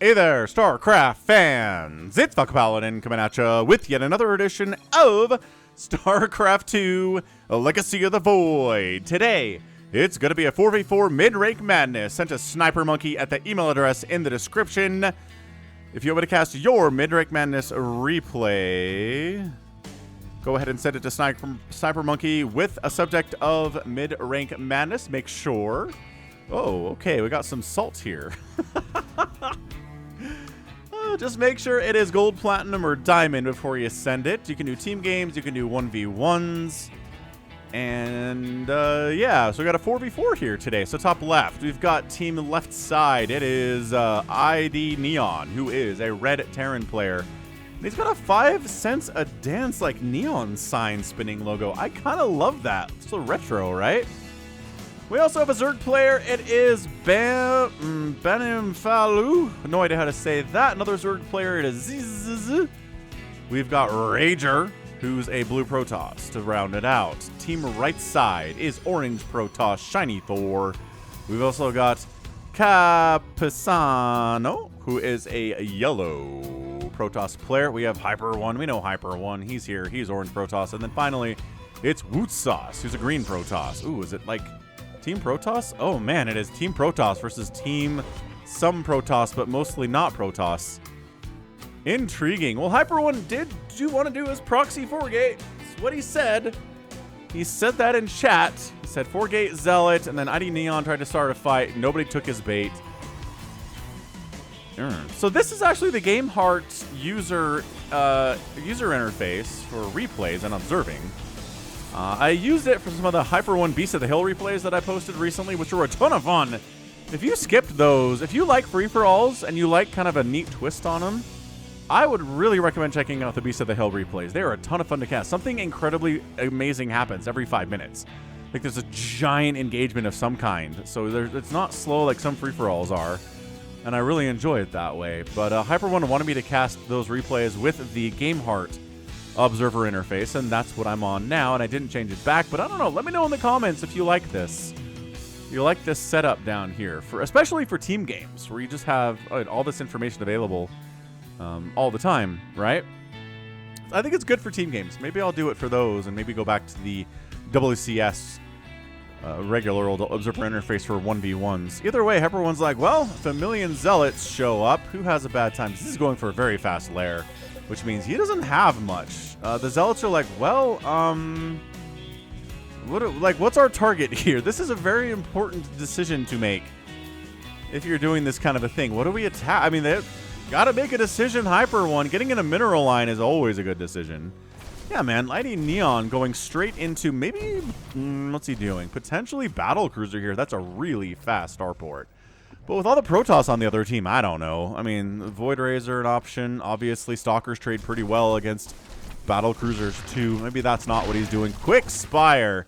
Hey there, StarCraft fans! It's Falcon Paladin coming at you with yet another edition of StarCraft 2 Legacy of the Void. Today, it's going to be a 4v4 mid-rank madness sent to Sniper Monkey at the email address in the description. If you want to cast your mid-rank madness replay, go ahead and send it to Sniper Monkey with a subject of mid-rank madness. Make sure. Oh, okay, we got some salt here. Just make sure it is gold, platinum, or diamond before you send it. You can do team games, you can do 1v1s. And yeah, so we got a 4v4 here today. So top left, we've got team left side. It is ID Neon, who is a red Terran player. And he's got a 5 cents a dance like neon sign spinning logo. I kind of love that. It's so retro, right? We also have a Zerg player. It is Banim Falu. No idea how to say that. Another Zerg player. It is Zzz. We've got Rager, who's a blue Protoss to round it out. Team right side is orange Protoss, Shiny Thor. We've also got Capisano, who is a yellow Protoss player. We have Hyper One. We know Hyper One. He's here. He's orange Protoss. And then finally, it's Wootsauce, who's a green Protoss. Ooh, is it like Team Protoss? Oh man, it is Team Protoss versus Team some Protoss, but mostly not Protoss. Intriguing. Well, Hyper One did want to do his proxy 4-gate. That's what he said. He said that in chat. He said 4-gate Zealot, and then ID Neon tried to start a fight. Nobody took his bait. So this is actually the Game Heart user interface for replays and observing. I used it for some of the Hyper One Beast of the Hill replays that I posted recently, which were a ton of fun. If you skipped those, if you like free-for-alls and you like kind of a neat twist on them, I would really recommend checking out the Beast of the Hill replays. They are a ton of fun to cast. Something incredibly amazing happens every 5 minutes. Like there's a giant engagement of some kind. So it's not slow like some free-for-alls are. And I really enjoy it that way. But Hyper One wanted me to cast those replays with the Game Heart observer interface, and that's what I'm on now, and I didn't change it back. But I don't know. Let me know in the comments if you like this. You like this setup down here, especially for team games, where you just have all this information available all the time, right? I think it's good for team games. Maybe I'll do it for those, and maybe go back to the WCS regular old observer interface for 1v1s. Either way, Hyper One's like, well, if a million zealots show up, who has a bad time? This is going for a very fast lair, which means he doesn't have much. The zealots are like, well, what's our target here? This is a very important decision to make if you're doing this kind of a thing. What do we attack? I mean, they've got to make a decision. Hyper One getting in a mineral line is always a good decision. Yeah, man. ID Neon going straight into maybe, what's he doing? Potentially battle cruiser here. That's a really fast starport. But with all the Protoss on the other team, I don't know. I mean, Void Rays are an option. Obviously, Stalkers trade pretty well against battle cruisers too. Maybe that's not what he's doing. Quick Spire.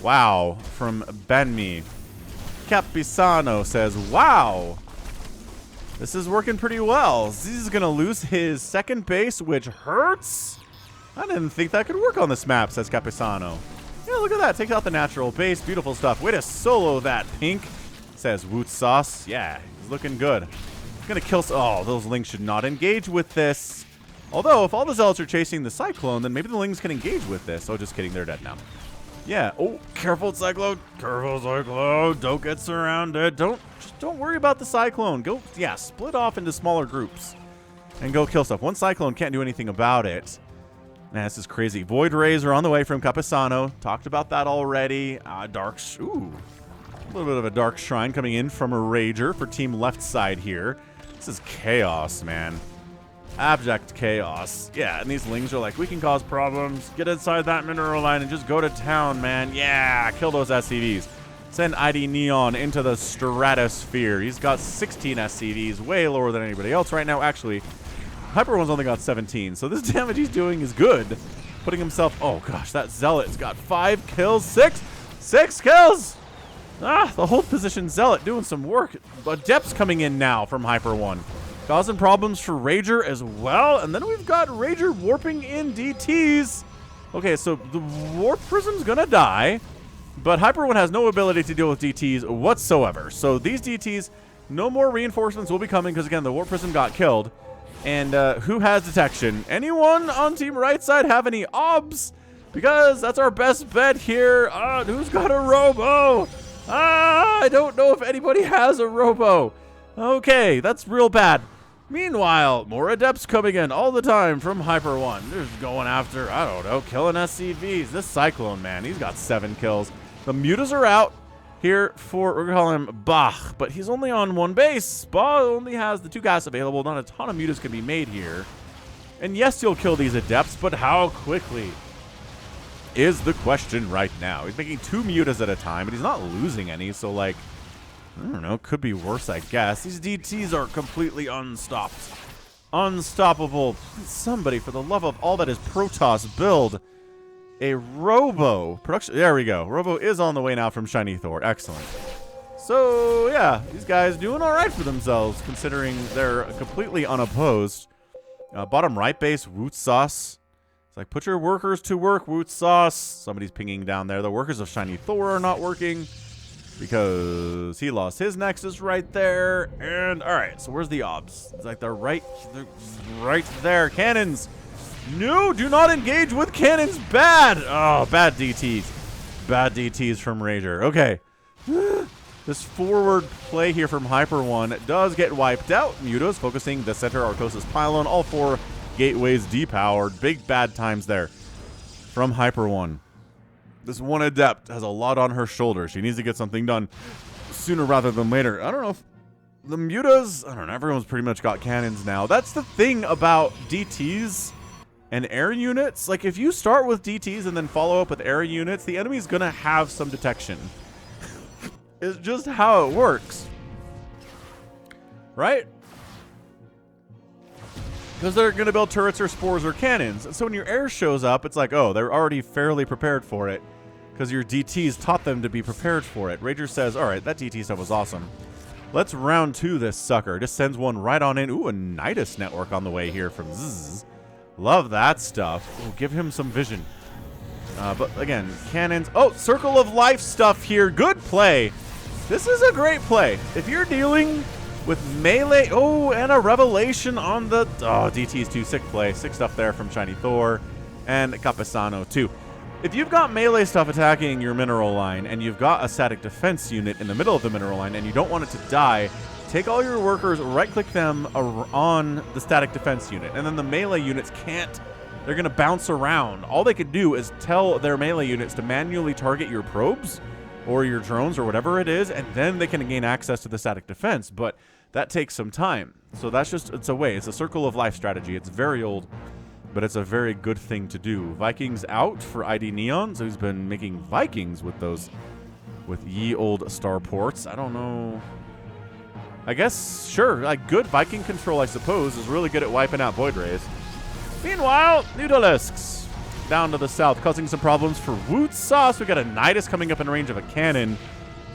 Wow. From Benmi. Capisano says, wow. This is working pretty well. He's going to lose his second base, which hurts. I didn't think that could work on this map, says Capisano. Yeah, look at that. Takes out the natural base. Beautiful stuff. Way to solo that, Pink. Says Woot Sauce. Yeah, he's looking good. He's gonna kill. Oh, those Lings should not engage with this. Although, if all the Zealots are chasing the Cyclone, then maybe the Lings can engage with this. Oh, just kidding. They're dead now. Yeah. Oh, careful, Cyclone. Careful, Cyclone. Don't get surrounded. Don't worry about the Cyclone. Go, yeah, split off into smaller groups and go kill stuff. One Cyclone can't do anything about it. Man, this is crazy. Void Rays are on the way from Capisano. Talked about that already. Ooh. A little bit of a Dark Shrine coming in from a Rager for team left side here. This is chaos, man. Abject chaos. Yeah, and these Lings are like, we can cause problems. Get inside that mineral line and just go to town, man. Yeah, kill those SCVs. Send ID Neon into the stratosphere. He's got 16 SCVs, way lower than anybody else right now. Actually, Hyper One's only got 17, so this damage he's doing is good. Putting himself, oh gosh, that Zealot's got 5 kills, 6 kills! Ah, the hold position Zealot doing some work. Adept's coming in now from Hyper One. Causing problems for Rager as well. And then we've got Rager warping in DTs. Okay, so the Warp Prism's gonna die. But Hyper One has no ability to deal with DTs whatsoever. So these DTs No more reinforcements will be coming because, again, the War Prism got killed. And who has detection? Anyone on Team Right Side have any obs? Because that's our best bet here. Who's got a robo? I don't know if anybody has a robo. Okay, that's real bad. Meanwhile, more adepts coming in all the time from Hyper 1. They're just going after, I don't know, killing SCVs. This Cyclone, man, he's got 7 kills. The mutas are out here for, we're going to call him Bach, but he's only on 1 base. Bach only has the 2 gas available. Not a ton of mutas can be made here. And yes, you'll kill these adepts, but how quickly is the question right now. He's making 2 mutas at a time, but he's not losing any, so like, I don't know, could be worse, I guess. These DTs are completely unstoppable. Somebody, for the love of all that is Protoss, build a Robo. Production, there we go. Robo is on the way now from Shiny Thor. Excellent. So, yeah, these guys doing all right for themselves, considering they're completely unopposed. Bottom right base, Woot Sauce. It's like, put your workers to work, Woot Sauce. Somebody's pinging down there. The workers of Shiny Thor are not working, because he lost his Nexus right there. And, all right, so where's the obs? It's like they're right there. Cannons. No, do not engage with cannons. Bad. Oh, bad DTs. Bad DTs from Rager. Okay. This forward play here from Hyper 1 does get wiped out. Mutas focusing the center Artosis pylon. All 4 gateways depowered. Big bad times there from Hyper 1. This one adept has a lot on her shoulders. She needs to get something done sooner rather than later. I don't know if the mutas, I don't know, everyone's pretty much got cannons now. That's the thing about DTs and air units. Like, if you start with DTs and then follow up with air units, the enemy's gonna have some detection. It's just how it works. Right? Because they're going to build turrets or spores or cannons. And so when your air shows up, it's like, oh, they're already fairly prepared for it. Because your DTs taught them to be prepared for it. Rager says, all right, that DT stuff was awesome. Let's round 2 this sucker. Just sends one right on in. Ooh, a Nidus network on the way here from Zzz. Love that stuff. Ooh, give him some vision. But again, cannons. Oh, Circle of Life stuff here. Good play. This is a great play. If you're dealing with melee, oh, and a revelation on the, oh, DT's too. Sick play. Sick stuff there from Shiny Thor and Capesano too. If you've got melee stuff attacking your mineral line and you've got a static defense unit in the middle of the mineral line and you don't want it to die, take all your workers, right-click them on the static defense unit, and then the melee units can't, they're going to bounce around. All they can do is tell their melee units to manually target your probes or your drones or whatever it is, and then they can gain access to the static defense, but that takes some time. So that's just, it's a way. It's a Circle of Life strategy. It's very old, but it's a very good thing to do. Vikings out for ID Neon, so he's been making Vikings with those, with ye old starports. I don't know. I guess, sure, like good Viking control, I suppose, is really good at wiping out Void Rays. Meanwhile, Nudalisks down to the south, causing some problems for Woot Sauce. We got a Nidus coming up in range of a cannon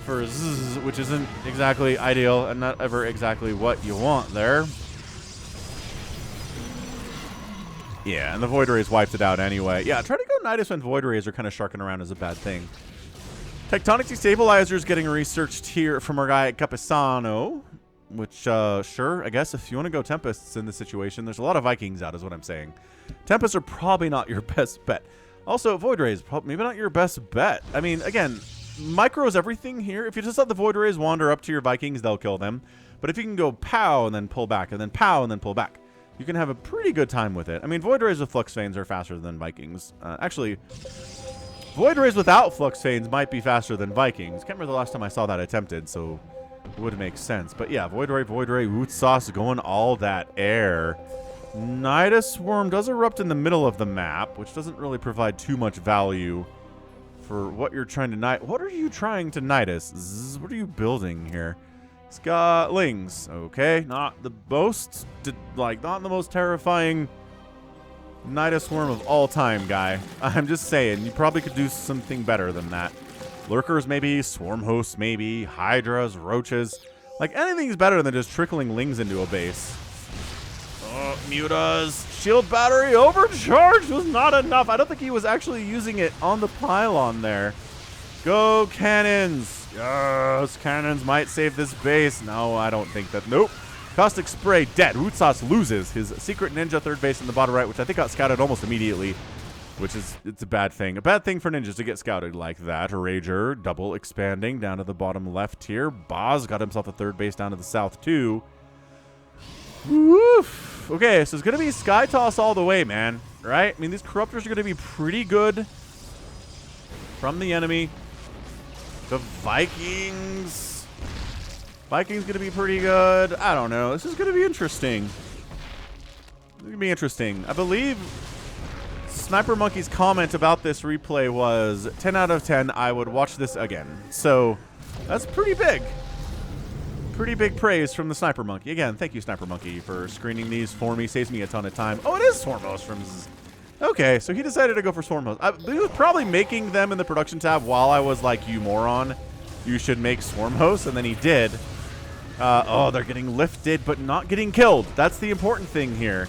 for Zzz, which isn't exactly ideal and not ever exactly what you want there. Yeah, and the Void Rays wiped it out anyway. Yeah, trying to go Nidus when Void Rays are kind of sharking around is a bad thing. Tectonic Destabilizers getting researched here from our guy Capesano, which, sure, I guess if you want to go Tempests in this situation, there's a lot of Vikings out is what I'm saying. Tempests are probably not your best bet. Also, Void Rays, maybe not your best bet. I mean, again, micros everything here. If you just let the Void Rays wander up to your Vikings, they'll kill them. But if you can go pow and then pull back, and then pow and then pull back, you can have a pretty good time with it. I mean, Void Rays with Flux Veins are faster than Vikings. Actually, Void Rays without Flux Veins might be faster than Vikings. Can't remember the last time I saw that attempted, so it would make sense. But yeah, Void Ray, Woot Sauce going all that air. Nidus Swarm does erupt in the middle of the map, which doesn't really provide too much value for what you're trying to Nidus. What are you trying to Nidus? Zzz, what are you building here? It's got Lings. Okay, not the most, not the most terrifying Nidus Swarm of all time, guy. I'm just saying, you probably could do something better than that. Lurkers maybe, Swarm Hosts maybe, Hydras, Roaches. Like, anything's better than just trickling Lings into a base. Oh, Mutas. Shield battery overcharged was not enough. I don't think he was actually using it on the pylon there. Go cannons. Yes, cannons might save this base. No, I don't think that. Nope. Caustic Spray dead. Rootsauce loses his secret ninja third base in the bottom right, which I think got scouted almost immediately, which is, it's a bad thing. A bad thing for ninjas to get scouted like that. Rager double expanding down to the bottom left here. Boz got himself a third base down to the south too. Woof. Okay, so it's going to be Sky Toss all the way, man. Right? I mean, these Corruptors are going to be pretty good from the enemy. The Vikings. Vikings going to be pretty good. I don't know. This is going to be interesting. It's going to be interesting. I believe Sniper Monkey's comment about this replay was 10 out of 10. I would watch this again. So that's pretty big. Pretty big praise from the Sniper Monkey. Again, thank you, Sniper Monkey, for screening these for me. Saves me a ton of time. Oh, it is Swarmhost from... Okay, so he decided to go for Swarmhost. He was probably making them in the production tab while I was like, you moron, you should make Swarmhost, and then he did. Oh, they're getting lifted, but not getting killed. That's the important thing here.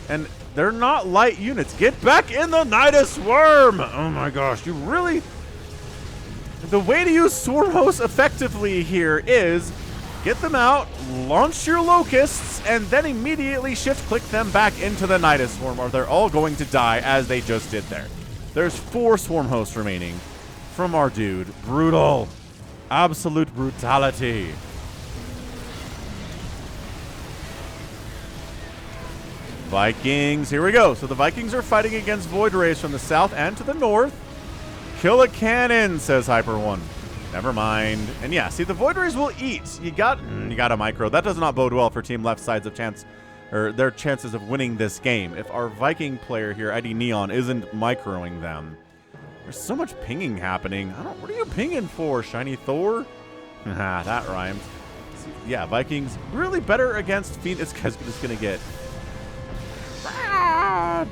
And they're not light units. Get back in the Nidus Worm! Oh my gosh, you really... The way to use Swarmhost effectively here is get them out, launch your locusts, and then immediately shift-click them back into the Nidus Swarm, or they're all going to die as they just did there. There's 4 Swarmhosts remaining from our dude. Brutal. Absolute brutality. Vikings, here we go. So the Vikings are fighting against Void Rays from the south and to the north. Kill a cannon, says Hyper One. Never mind. And yeah, see, the Void Rays will eat. You got a micro. That does not bode well for Team Left Side's of chance, or their chances of winning this game. If our Viking player here, ID Neon, isn't microing them. There's so much pinging happening. What are you pinging for, Shiny Thor? Haha, that rhymed. Yeah, Vikings really better against Phoenix. This guy's just gonna get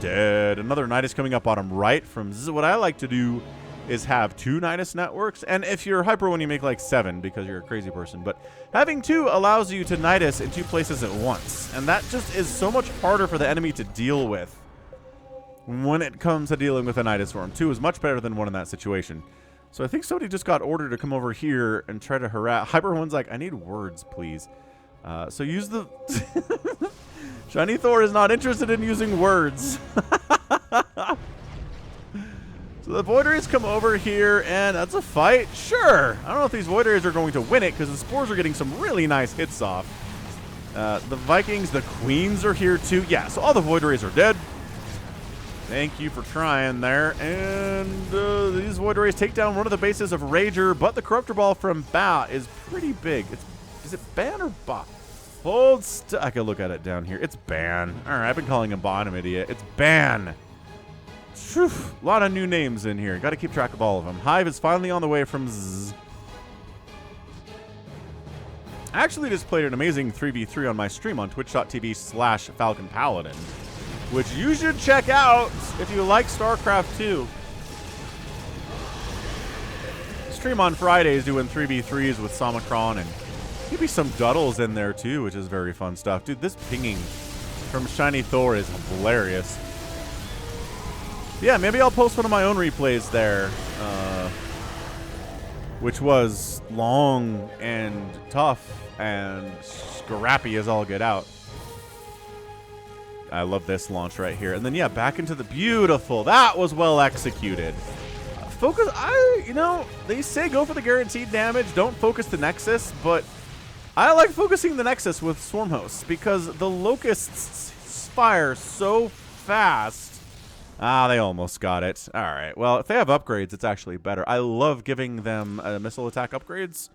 dead. Another Nidus coming up bottom right from Z. What I like to do is have 2 Nidus networks, and if you're Hyper One, you make like 7 because you're a crazy person, but having 2 allows you to Nidus in 2 places at once, and that just is so much harder for the enemy to deal with when it comes to dealing with a Nidus Swarm. 2 is much better than 1 in that situation. So I think somebody just got ordered to come over here and try to harass. Hyper One's like, I need words, please. So use the... Shiny Thor is not interested in using words. So the Void Rays come over here, and that's a fight? Sure. I don't know if these Void Rays are going to win it, because the Spores are getting some really nice hits off. The Vikings, the Queens are here too. Yeah, so all the Void Rays are dead. Thank you for trying there. And these Void Rays take down one of the bases of Rager, but the Corruptor Ball from Ba is pretty big. Is it Ban or Ba? I can look at it down here. It's Ban. All right, I've been calling him Ba. I'm an idiot. It's Ban. Whew, a lot of new names in here. Got to keep track of all of them. Hive is finally on the way from Z. I actually just played an amazing 3v3 on my stream on twitch.tv/Falcon Paladin, which you should check out if you like StarCraft 2. Stream on Fridays doing 3v3s with Samacron, and maybe some Duddles in there too, which is very fun stuff. Dude, this pinging from Shiny Thor is hilarious. Yeah, maybe I'll post one of my own replays there, which was long and tough and scrappy as all get out. I love this launch right here. And then, yeah, back into the beautiful. That was well executed. Focus, they say go for the guaranteed damage. Don't focus the Nexus, but I like focusing the Nexus with Swarmhosts because the Locusts fire so fast. Ah, they almost got it. All right. Well, if they have upgrades, it's actually better. I love giving them missile attack upgrades.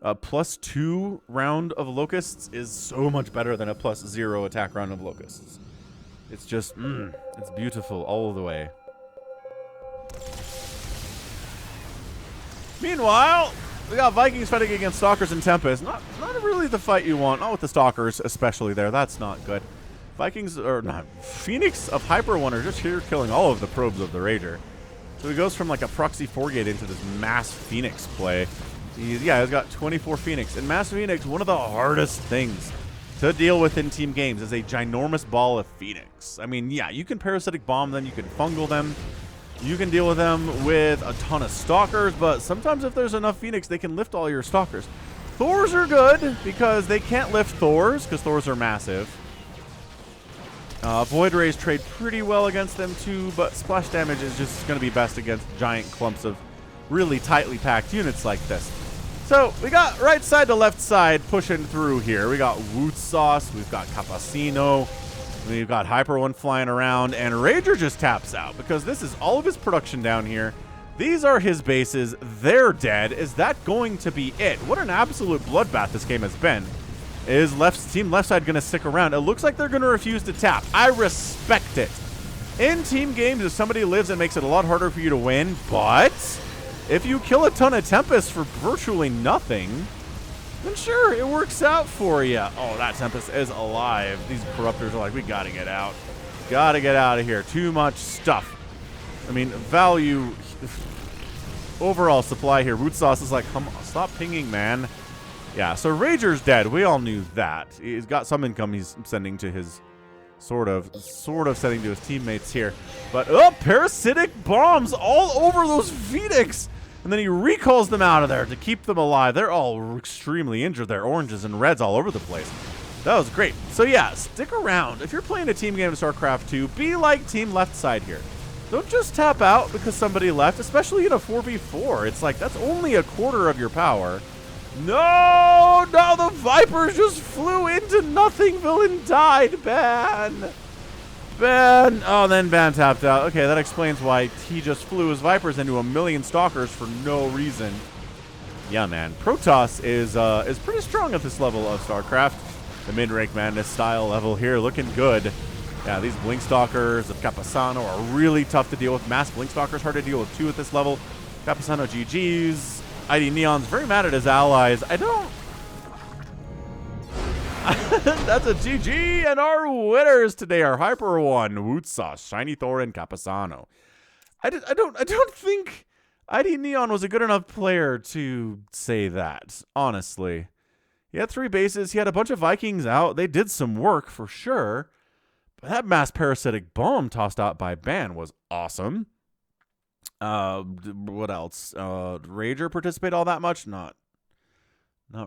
A +2 round of Locusts is so much better than a +0 attack round of Locusts. It's just, it's beautiful all the way. Meanwhile, we got Vikings fighting against Stalkers and Tempest. Not really the fight you want. Not with the Stalkers, especially there. That's not good. Vikings, or not, Phoenix of Hyper One are just here killing all of the probes of the Rager. So he goes from like a proxy 4-gate into this mass Phoenix play. He's got 24 Phoenix. And mass Phoenix, one of the hardest things to deal with in team games is a ginormous ball of Phoenix. I mean, yeah, you can parasitic bomb them, you can fungal them. You can deal with them with a ton of stalkers, but sometimes if there's enough Phoenix, they can lift all your stalkers. Thors are good because they can't lift Thors because Thors are massive. Void Rays trade pretty well against them too, but splash damage is just going to be best against giant clumps of really tightly packed units like this. So we got right side to left side pushing through here. We got Woot Sauce, we've got Capacino, we've got Hyper One flying around, and Rager just taps out because this is all of his production down here. These are his bases. They're dead. Is that going to be it? What an absolute bloodbath this game has been. Is team left side going to stick around? It looks like they're going to refuse to tap. I respect it. In team games, if somebody lives, it makes it a lot harder for you to win, but if you kill a ton of Tempest for virtually nothing, then sure, it works out for you. Oh, that Tempest is alive. These Corruptors are like, we got to get out. Got to get out of here. Too much stuff. I mean, value, overall supply here. Root Sauce is like, come on, stop pinging, man. Yeah, so Rager's dead. We all knew that. He's got some income he's sending to his, sort of sending to his teammates here. But, oh, parasitic bombs all over those Phoenix. And then he recalls them out of there to keep them alive. They're all extremely injured. They're oranges and reds all over the place. That was great. So yeah, stick around. If you're playing a team game of StarCraft 2, be like team left side here. Don't just tap out because somebody left, especially in a 4v4. It's like, that's only a quarter of your power. No, the Vipers just flew into nothing. Villain died. Ban. Oh, then Ban tapped out. Okay, that explains why he just flew his Vipers into a million Stalkers for no reason. Yeah, man. Protoss is pretty strong at this level of StarCraft. The mid-rank Madness style level here looking good. Yeah, these Blink Stalkers of Capasano are really tough to deal with. Mass Blink Stalkers hard to deal with too at this level. Capasano GG's. ID Neon's very mad at his allies. I don't... That's a GG, and our winners today are Hyper One, Woot Sauce, Shiny Thor, and Capasano. I don't think ID Neon was a good enough player to say that, honestly. He had 3 bases. He had a bunch of Vikings out. They did some work for sure. But that mass parasitic bomb tossed out by Ban was awesome. What else? Rager participate all that much? Not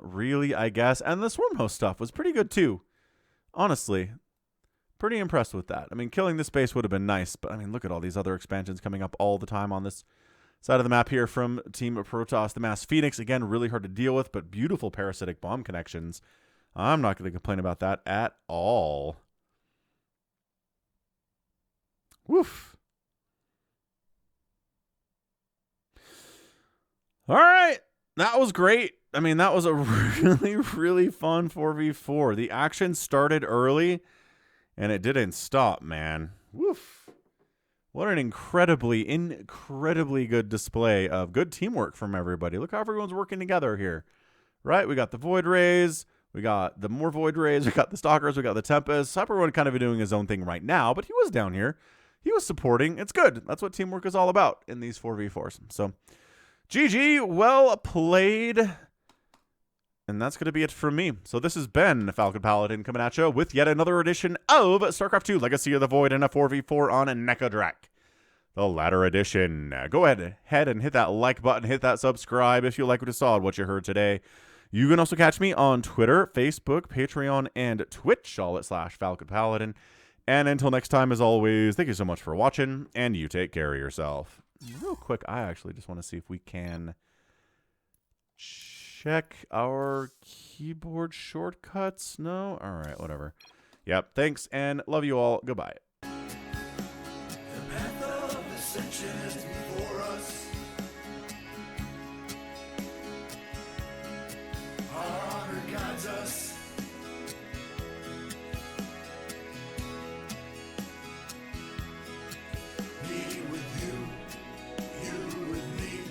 really, I guess. And the Swarm Host stuff was pretty good too. Honestly, pretty impressed with that. I mean, killing this base would have been nice, but I mean, look at all these other expansions coming up all the time on this side of the map here from Team Protoss. The Mass Phoenix, again, really hard to deal with, but beautiful parasitic bomb connections. I'm not going to complain about that at all. Woof. All right. That was great. I mean, that was a really, really fun 4v4. The action started early, and it didn't stop, man. Woof. What an incredibly, incredibly good display of good teamwork from everybody. Look how everyone's working together here, right? We got the Void Rays. We got the more Void Rays. We got the Stalkers. We got the Tempests. Everyone kind of doing his own thing right now, but he was down here. He was supporting. It's good. That's what teamwork is all about in these 4v4s. So, GG, well played. And that's going to be it from me. So this has been Falcon Paladin coming at you with yet another edition of StarCraft 2 Legacy of the Void and a 4v4 on Nekodrec, the latter edition. Go ahead and hit that like button, hit that subscribe if you like what you saw and what you heard today. You can also catch me on Twitter, Facebook, Patreon, and Twitch, all at /Falcon Paladin. And until next time, as always, thank you so much for watching, and you take care of yourself. Real quick, I actually just want to see if we can check our keyboard shortcuts. No? All right, whatever. Yep, thanks, and love you all. Goodbye. The path of ascension is